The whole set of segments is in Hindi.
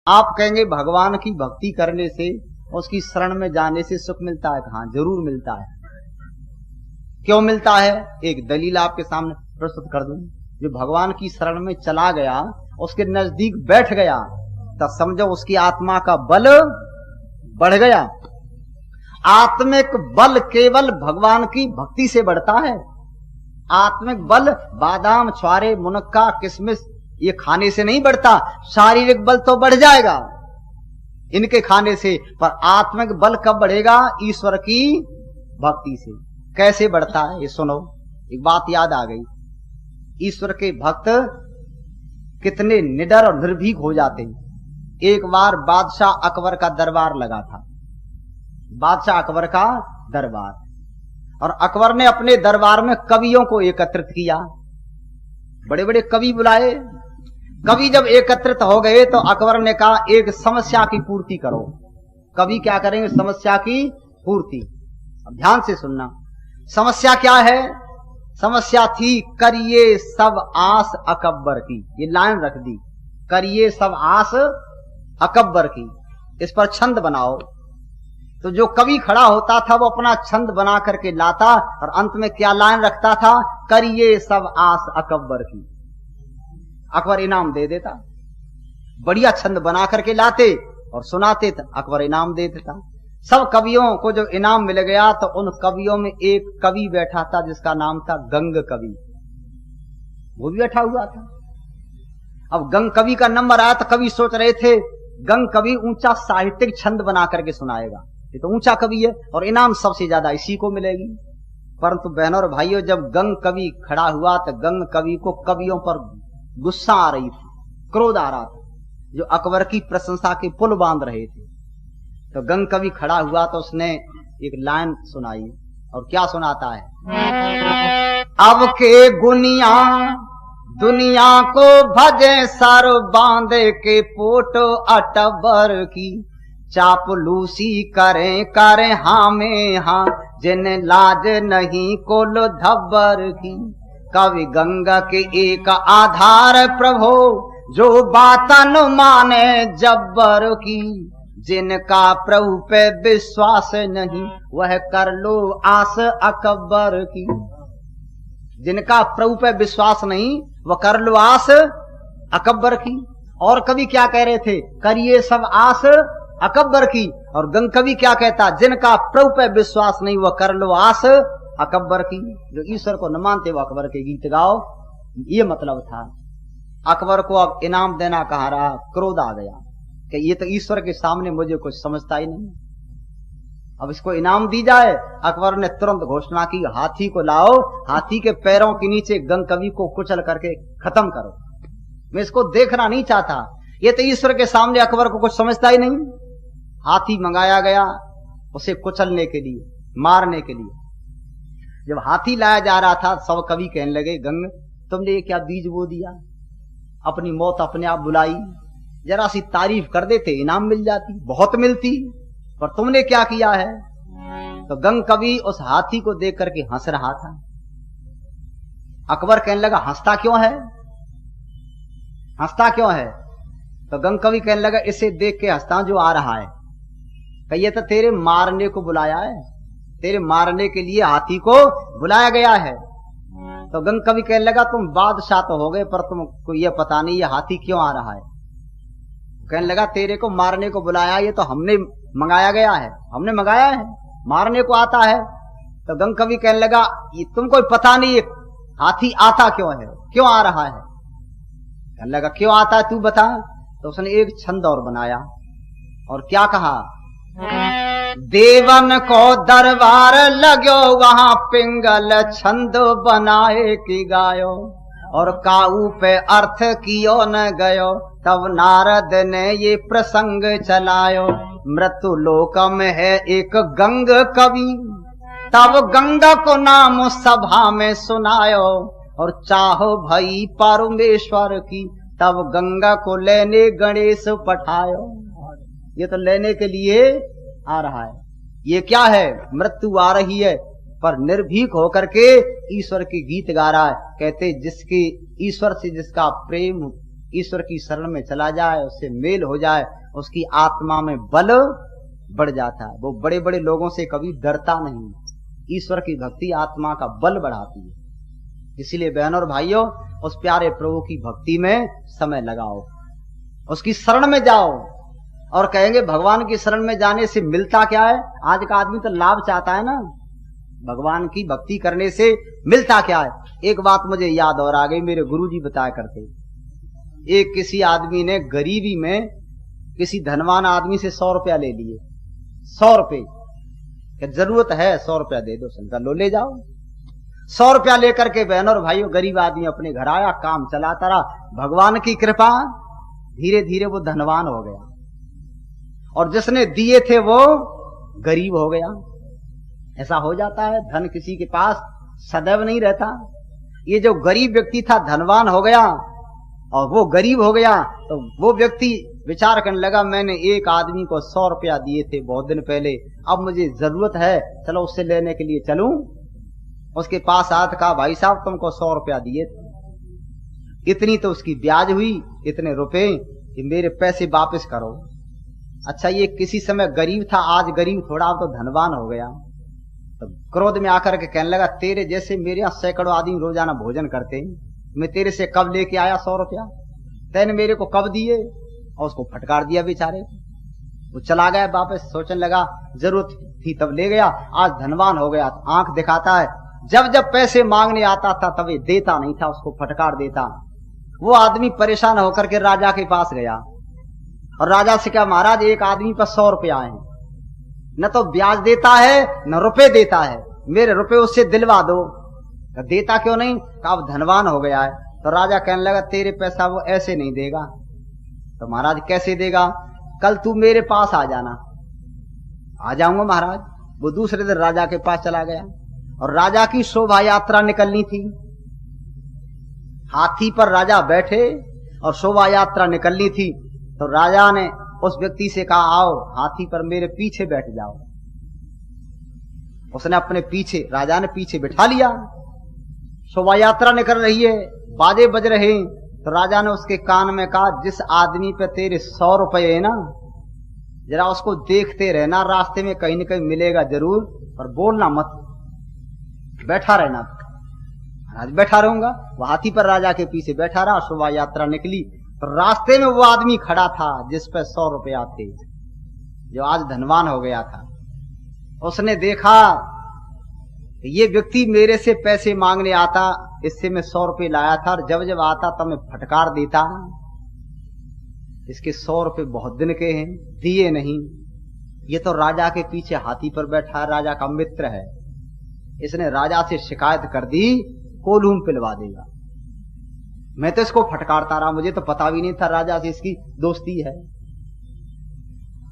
आप कहेंगे भगवान की भक्ति करने से, उसकी शरण में जाने से सुख मिलता है? हाँ, जरूर मिलता है। क्यों मिलता है? एक दलील आपके सामने प्रस्तुत कर दूं। जो भगवान की शरण में चला गया, उसके नजदीक बैठ गया, तब समझो उसकी आत्मा का बल बढ़ गया। आत्मिक बल केवल भगवान की भक्ति से बढ़ता है। आत्मिक बल बादाम, छुआरे, मुनक्का, किशमिश ये खाने से नहीं बढ़ता। शारीरिक बल तो बढ़ जाएगा इनके खाने से, पर आत्मिक बल कब बढ़ेगा? ईश्वर की भक्ति से। कैसे बढ़ता है ये सुनो। एक बात याद आ गई, ईश्वर के भक्त कितने निडर और निर्भीक हो जाते हैं। एक बार बादशाह अकबर का दरबार लगा था, बादशाह अकबर का दरबार, और अकबर ने अपने दरबार में कवियों को एकत्रित किया। बड़े बड़े कवि बुलाए। कवि जब एकत्रित हो गए तो अकबर ने कहा एक समस्या की पूर्ति करो। कवि क्या करेंगे? समस्या की पूर्ति। अब ध्यान से सुनना, समस्या क्या है? समस्या थी करिए सब आस अकबर की। ये लाइन रख दी, करिए सब आस अकबर की। इस पर छंद बनाओ। तो जो कवि खड़ा होता था वो अपना छंद बना करके लाता और अंत में क्या लाइन रखता था? करिए सब आस अकबर की। अकबर इनाम दे देता। बढ़िया छंद बना करके लाते और सुनाते थे, अकबर इनाम दे देता। सब कवियों को जो इनाम मिल गया तो उन कवियों में एक कवि बैठा था जिसका नाम था गंग कवि। वो भी बैठा हुआ था। अब गंग कवि का नंबर आया तो कवि सोच रहे थे गंग कवि ऊंचा साहित्यिक छंद बना करके सुनाएगा, ये तो ऊंचा कवि है और इनाम सबसे ज्यादा इसी को मिलेगी। परंतु बहनों और भाइयों, जब गंग कवि खड़ा हुआ तो गंग कवि को कवियों पर गुस्सा आ रही थी, क्रोध आ रहा था, जो अकबर की प्रशंसा के पुल बांध रहे थे। तो गंग कवि खड़ा हुआ तो उसने एक लाइन सुनाई, और क्या सुनाता है? अब के गुनिया दुनिया को भजे सर बांधे के पोटो अटबर की, चापलूसी करें हाँ में हाँ, जिन लाज नहीं कोलो धब्बर की। कवि गंगा के एक आधार प्रभो, जो बातन माने जब्बर की। जिनका प्रभु पे विश्वास नहीं, वह कर लो आस अकबर की। जिनका प्रभु पे विश्वास नहीं, वह कर लो आस अकबर की। और कवि क्या कह रहे थे? करिए सब आस अकबर की। और गंग कवि क्या कहता? जिनका प्रभु पे विश्वास नहीं, वह कर लो आस अकबर की। जो ईश्वर को न मानते वो अकबर के गीत गाओ, ये मतलब था। अकबर को अब इनाम देना कहाँ रहा, क्रोध आ गया कि ये तो ईश्वर के सामने मुझे कुछ समझता ही नहीं, अब इसको इनाम दी जाए। अकबर ने तुरंत घोषणा की, हाथी को लाओ, हाथी के पैरों के नीचे गंग कवि को कुचल करके खत्म करो। मैं इसको देखना नहीं चाहता, ये तो ईश्वर के सामने अकबर को कुछ समझता ही नहीं। हाथी मंगाया गया उसे कुचलने के लिए, मारने के लिए। जब हाथी लाया जा रहा था, सब कवि कहने लगे गंग तुमने ये क्या बीज बो दिया, अपनी मौत अपने आप बुलाई। जरा सी तारीफ कर देते इनाम मिल जाती, बहुत मिलती, पर तुमने क्या किया है? तो गंग कवि उस हाथी को देख करके हंस रहा था। अकबर कहने लगा हंसता क्यों है, हंसता क्यों है? तो गंग कवि कहने लगा इसे देख के हंसता जो आ रहा है। कहिए तो तेरे मारने को बुलाया है, तेरे मारने के लिए हाथी को बुलाया गया है। तो गंग कवि कहने लगा तुम बादशाह तो हो गए, पर तुमको ये पता नहीं ये हाथी क्यों आ रहा है। कहने लगा तेरे को मारने को बुलाया, ये तो हमने मंगाया गया है, हमने मंगाया है, मारने को आता है। तो गंग कवि कहने लगा ये तुमको पता नहीं हाथी आता क्यों है, क्यों आ रहा है। कहने लगा क्यों आता है तू बता। तो उसने एक छंद और बनाया, और क्या कहा? देवन को दरबार लगो, वहां पिंगल छंद बनाए की गायो, और काऊ पे अर्थ कियो न गयो, तब नारद ने ये प्रसंग चलायो। मृत्यु लोक में है एक गंग कवि, तब गंगा को नाम सभा में सुनायो, और चाहो भई परमेश्वर की, तब गंगा को लेने गणेश पठायो। ये तो लेने के लिए आ रहा है। ये क्या है? मृत्यु आ रही है, पर निर्भीक होकर के ईश्वर के गीत गा रहा है। कहते जिसके ईश्वर से जिसका प्रेम ईश्वर की शरण में चला जाए, उससे मेल हो जाए, उसकी आत्मा में बल बढ़ जाता है। वो बड़े बड़े लोगों से कभी डरता नहीं। ईश्वर की भक्ति आत्मा का बल बढ़ाती है। इसलिए बहनों और भाइयों, उस प्यारे प्रभु की भक्ति में समय लगाओ, उसकी शरण में जाओ। और कहेंगे भगवान की शरण में जाने से मिलता क्या है? आज का आदमी तो लाभ चाहता है ना, भगवान की भक्ति करने से मिलता क्या है? एक बात मुझे याद और आ गई, मेरे गुरुजी बताया करते। एक किसी आदमी ने गरीबी में किसी धनवान आदमी से 100 रुपया ले लिए। 100 रुपये जरूरत है, 100 रुपया दे दो। संका लो, ले जाओ। 100 रुपया लेकर के बहनों और भाइयों गरीब आदमी अपने घर आया, काम चलाता रहा। भगवान की कृपा, धीरे धीरे वो धनवान हो गया, और जिसने दिए थे वो गरीब हो गया। ऐसा हो जाता है, धन किसी के पास सदैव नहीं रहता। ये जो गरीब व्यक्ति था धनवान हो गया, और वो गरीब हो गया, तो वो व्यक्ति विचार करने लगा, मैंने एक आदमी को 100 रुपया दिए थे बहुत दिन पहले, अब मुझे जरूरत है, चलो उससे लेने के लिए चलूं। उसके पास आया, कहा भाई साहब तुमको 100 रुपया दिए थे, इतनी तो उसकी ब्याज हुई, इतने रुपए, कि मेरे पैसे वापस करो। अच्छा, ये किसी समय गरीब था, आज गरीब थोड़ा, अब तो धनवान हो गया। तो क्रोध में आकर के कहने लगा, तेरे जैसे मेरे यहाँ सैकड़ों आदमी रोजाना भोजन करते हैं, मैं तेरे से कब लेके आया 100 रुपया? तैने मेरे को कब दिए? और उसको फटकार दिया बेचारे को। वो चला गया वापस, सोचने लगा जरूरत थी तब ले गया, आज धनवान हो गया। आंख दिखाता है, जब जब पैसे मांगने आता था तब ये देता नहीं था, उसको फटकार देता। वो आदमी परेशान होकर के राजा के पास गया, और राजा से कहा, महाराज एक आदमी पर 100 रुपया है, न तो ब्याज देता है न रुपए देता है, मेरे रुपए उससे दिलवा दो। देता क्यों नहीं? अब धनवान हो गया है। तो राजा कहने लगा, तेरे पैसा वो ऐसे नहीं देगा। तो महाराज कैसे देगा? कल तू मेरे पास आ जाना। आ जाऊंगा महाराज। वो दूसरे दिन राजा के पास चला गया, और राजा की शोभा यात्रा निकलनी थी। हाथी पर राजा बैठे और शोभा यात्रा निकलनी थी। तो राजा ने उस व्यक्ति से कहा, आओ हाथी पर मेरे पीछे बैठ जाओ। उसने अपने पीछे, राजा ने पीछे बिठा लिया। शोभा यात्रा निकल रही है, बाजे बज रहे। तो राजा ने उसके कान में कहा, जिस आदमी पे तेरे 100 रुपये है ना, जरा उसको देखते रहना, रास्ते में कहीं न कहीं मिलेगा जरूर, पर बोलना मत, बैठा रहना। महाराज बैठा रहूंगा। वो हाथी पर राजा के पीछे बैठा रहा। शोभा यात्रा निकली, तो रास्ते में वो आदमी खड़ा था जिस पे 100 रुपया थे, जो आज धनवान हो गया था। उसने देखा ये व्यक्ति मेरे से पैसे मांगने आता, इससे मैं 100 रुपये लाया था, और जब जब आता तब मैं फटकार देता। इसके 100 रुपये बहुत दिन के हैं, दिए नहीं। ये तो राजा के पीछे हाथी पर बैठा है, राजा का मित्र है। इसने राजा से शिकायत कर दी, कोल्हूम पिलवा देगा। मैं तो इसको फटकारता रहा, मुझे तो पता भी नहीं था राजा से इसकी दोस्ती है।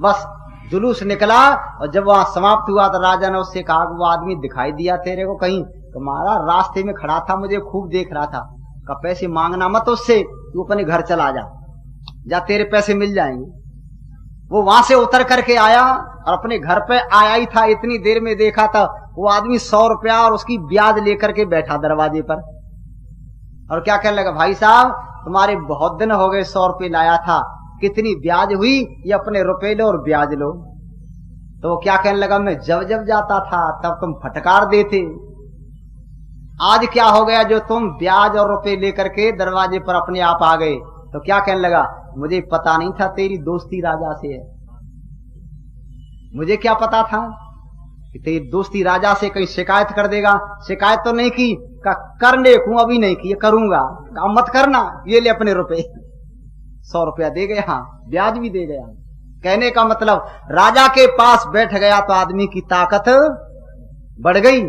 बस जुलूस निकला, और जब वहां समाप्त हुआ तो राजा ने उससे कहा, वो आदमी दिखाई दिया तेरे को कहीं? तुम्हारा रास्ते में खड़ा था, मुझे खूब देख रहा था। का पैसे मांगना मत उससे, तू अपने घर चला जा, जा तेरे पैसे मिल जाएंगे। वो वहां से उतर करके आया, और अपने घर पे आया ही था, इतनी देर में देखा था वो आदमी 100 रुपया और उसकी ब्याज लेकर के बैठा दरवाजे पर। और क्या कहने लगा, भाई साहब तुम्हारे बहुत दिन हो गए, 100 रुपये लाया था, कितनी ब्याज हुई? ये अपने रुपए लो और ब्याज लो। तो वो क्या कहने लगा, मैं जब जब जाता था तब तुम फटकार देते, आज क्या हो गया जो तुम ब्याज और रुपए लेकर के दरवाजे पर अपने आप आ गए? तो क्या कहने लगा, मुझे पता नहीं था तेरी दोस्ती राजा से है। मुझे क्या पता था कि तेरी दोस्ती राजा से, कहीं शिकायत कर देगा। शिकायत तो नहीं की, करने को अभी नहीं की, करूंगा। मत करना, ये ले अपने रुपए। 100 रुपया दे गया, ब्याज भी दे गया। कहने का मतलब, राजा के पास बैठ गया तो आदमी की ताकत बढ़ गई।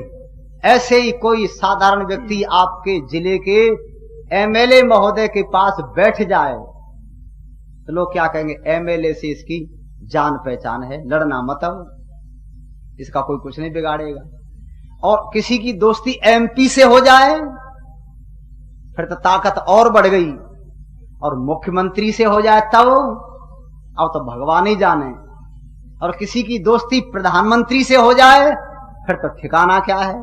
ऐसे ही कोई साधारण व्यक्ति आपके जिले के एमएलए महोदय के पास बैठ जाए तो लोग क्या कहेंगे, एमएलए से इसकी जान पहचान है, लड़ना मत, इसका कोई कुछ नहीं बिगाड़ेगा। और किसी की दोस्ती एमपी से हो जाए फिर तो ताकत और बढ़ गई, और मुख्यमंत्री से हो जाए तब अब तो भगवान ही जाने। और किसी की दोस्ती प्रधानमंत्री से हो जाए फिर तो ठिकाना क्या है,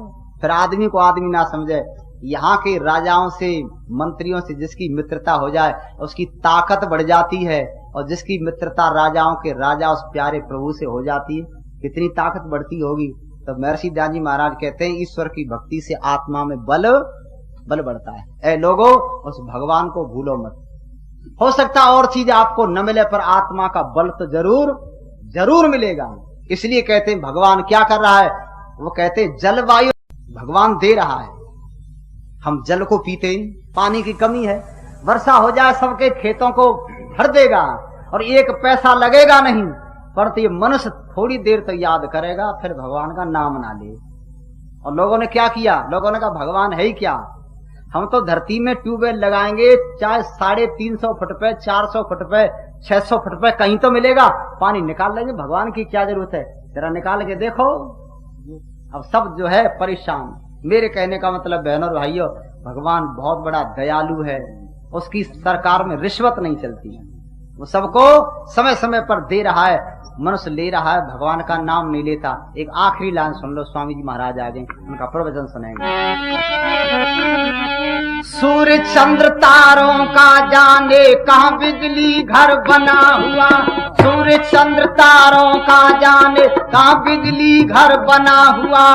फिर आदमी को आदमी ना समझे। यहाँ के राजाओं से, मंत्रियों से जिसकी मित्रता हो जाए उसकी ताकत बढ़ जाती है, और जिसकी मित्रता राजाओं के राजा उस प्यारे प्रभु से हो जाती है, कितनी ताकत बढ़ती होगी। तो महर्षि दयानंद जी महाराज कहते हैं ईश्वर की भक्ति से आत्मा में बल बढ़ता है। ऐ लोगो, उस भगवान को भूलो मत। हो सकता और चीज आपको न मिले, पर आत्मा का बल तो जरूर मिलेगा। इसलिए कहते हैं भगवान क्या कर रहा है, वो कहते हैं जलवायु भगवान दे रहा है। हम जल को पीते हैं, पानी की कमी है, वर्षा हो जाए सबके खेतों को भर देगा और एक पैसा लगेगा नहीं, परंतु ये मनुष्य थोड़ी देर तो याद करेगा, फिर भगवान का नाम ना ले। और लोगों ने क्या किया, लोगों ने कहा भगवान है ही क्या, हम तो धरती में ट्यूबवेल लगाएंगे, चाहे 350 फुट पे, 400 फुट पे, 600 फुट पे, कहीं तो मिलेगा, पानी निकाल लेंगे, भगवान की क्या जरूरत है, जरा निकाल के देखो। अब सब जो है परेशान। मेरे कहने का मतलब बहनों और भाइयों, भगवान बहुत बड़ा दयालु है, उसकी सरकार में रिश्वत नहीं चलती है, वो सबको समय समय पर दे रहा है। मनुष्य ले रहा है, भगवान का नाम नहीं लेता। एक आखिरी लाइन सुन लो, स्वामी जी महाराज आ गए, उनका प्रवचन सुनेंगे। सूर्य चंद्र तारों का जाने कहाँ बिजली घर बना हुआ, सूर्य चंद्र तारों का जाने कहाँ बिजली घर बना हुआ,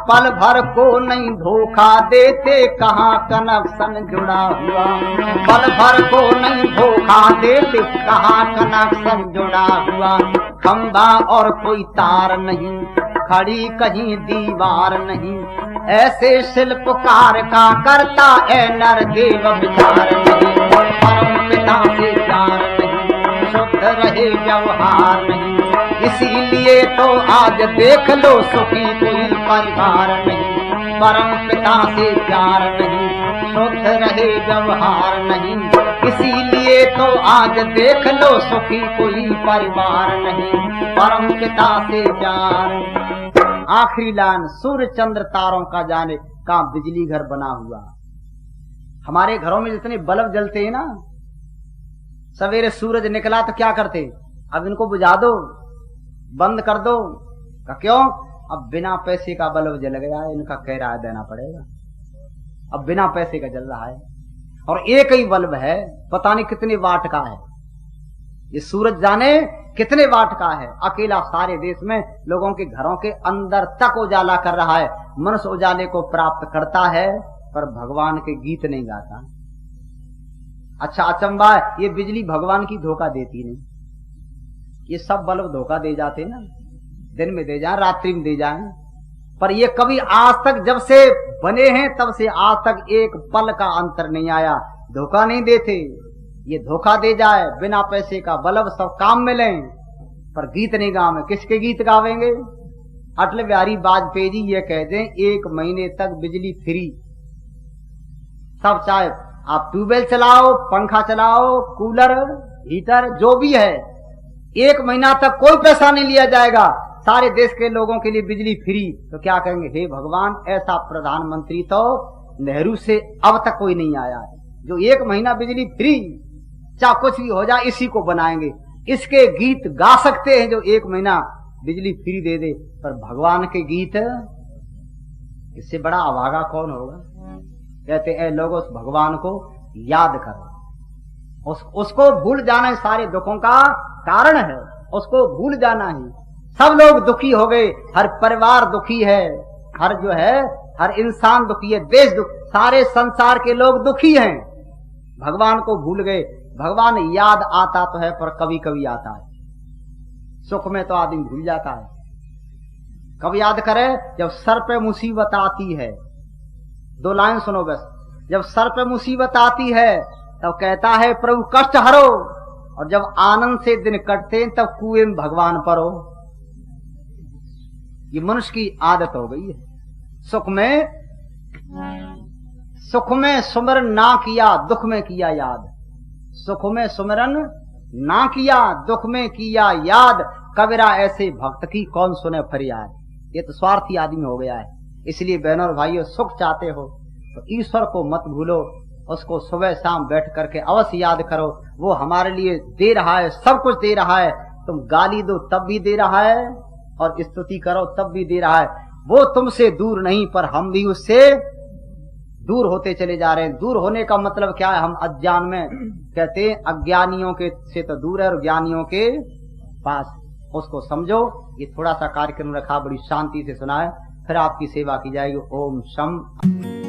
पल भर को नहीं धोखा देते कहाँ कनेक्शन जुड़ा हुआ, पल भर को नहीं धोखा देते कहाँ कनेक्शन जुड़ा हुआ, खंबा और कोई तार नहीं, खड़ी कहीं दीवार नहीं, ऐसे शिल्पकार का करता है नर देव विचार नहीं, परम पिता से प्यार नहीं, शुद्ध रहे व्यवहार नहीं, इसीलिए तो आज देख लो सुखी कोई परिवार नहीं, परम पिता से प्यार नहीं, शुद्ध रहे व्यवहार नहीं, इसीलिए तो आज देख लो सुखी कोई परिवार नहीं, परम पिता से प्यार। आखिरी लाइन, सूर्य चंद्र तारों का जाने कहाँ बिजली घर बना हुआ। हमारे घरों में जितने बल्ब जलते हैं ना, सवेरे सूरज निकला तो क्या करते, अब इनको बुझा दो, बंद कर दो, क्यों, अब बिना पैसे का बल्ब जल गया है, इनका किराया देना पड़ेगा, अब बिना पैसे का जल रहा है, और एक ही बल्ब है, पता नहीं कितने वाट का है, ये सूरज जाने कितने वाट का है, अकेला सारे देश में लोगों के घरों के अंदर तक उजाला कर रहा है। मनुष्य उजाले को प्राप्त करता है पर भगवान के गीत नहीं गाता। अच्छा अचंबा है, ये बिजली भगवान की धोखा देती नहीं, ये सब बल्ब धोखा दे जाते ना, दिन में दे जाए, रात्रि में दे जाए, पर ये कभी आज तक जब से बने हैं तब से आज तक एक पल का अंतर नहीं आया, धोखा नहीं देते। ये धोखा दे जाए, बिना पैसे का बल्ब सब काम में लें, पर गीत नहीं गावे, किसके गीत गावेंगे। अटल बिहारी वाजपेयी जी ये कह दें 1 महीने तक बिजली फ्री, सब चाहे आप ट्यूबवेल चलाओ, पंखा चलाओ, कूलर, हीटर, जो भी है, 1 महीना तक कोई पैसा नहीं लिया जाएगा, सारे देश के लोगों के लिए बिजली फ्री। तो क्या कहेंगे, हे भगवान, ऐसा प्रधानमंत्री तो नेहरू से अब तक कोई नहीं आया है जो 1 महीना बिजली फ्री, चाहे कुछ भी हो जाए इसी को बनाएंगे। इसके गीत गा सकते हैं जो 1 महीना बिजली फ्री दे दे, पर भगवान के गीत, इससे बड़ा अभागा कौन होगा। कहते हैं लोगों, उस भगवान को याद करो, उसको भूल जाना सारे दुखों का कारण है, उसको भूल जाना ही। सब लोग दुखी हो गए, हर परिवार दुखी है, हर जो है हर इंसान दुखी है, देश दुखी, सारे संसार के लोग दुखी हैं, भगवान को भूल गए। भगवान याद आता तो है पर कभी कभी आता है, सुख में तो आदमी भूल जाता है। कब याद करे, जब सर पे मुसीबत आती है। 2 लाइन सुनो बस, जब सर पे मुसीबत आती है तब कहता है प्रभु कष्ट हरो, और जब आनंद से दिन कटते हैं तब कुएं में भगवान परो। ये मनुष्य की आदत हो गई है, सुख में सुमरन ना किया, दुख में किया याद, सुख में सुमरन ना किया, दुख में किया याद, कबीरा ऐसे भक्त की कौन सुने फरियाद। ये तो स्वार्थी आदमी हो गया है। इसलिए बहनों और भाइयों, सुख चाहते हो तो ईश्वर को मत भूलो, उसको सुबह शाम बैठ करके अवश्य याद करो। वो हमारे लिए दे रहा है, सब कुछ दे रहा है। तुम गाली दो तब भी दे रहा है, और स्तुति करो तब भी दे रहा है। वो तुमसे दूर नहीं, पर हम भी उससे दूर होते चले जा रहे हैं। दूर होने का मतलब क्या है? हम अज्ञान में कहते हैं अज्ञानियों के से तो दूर है और ज्ञानियों के पास। उसको समझो। ये थोड़ा सा कार्यक्रम रखा, बड़ी शांति से सुना है, फिर आपकी सेवा की जाएगी। ओम शम।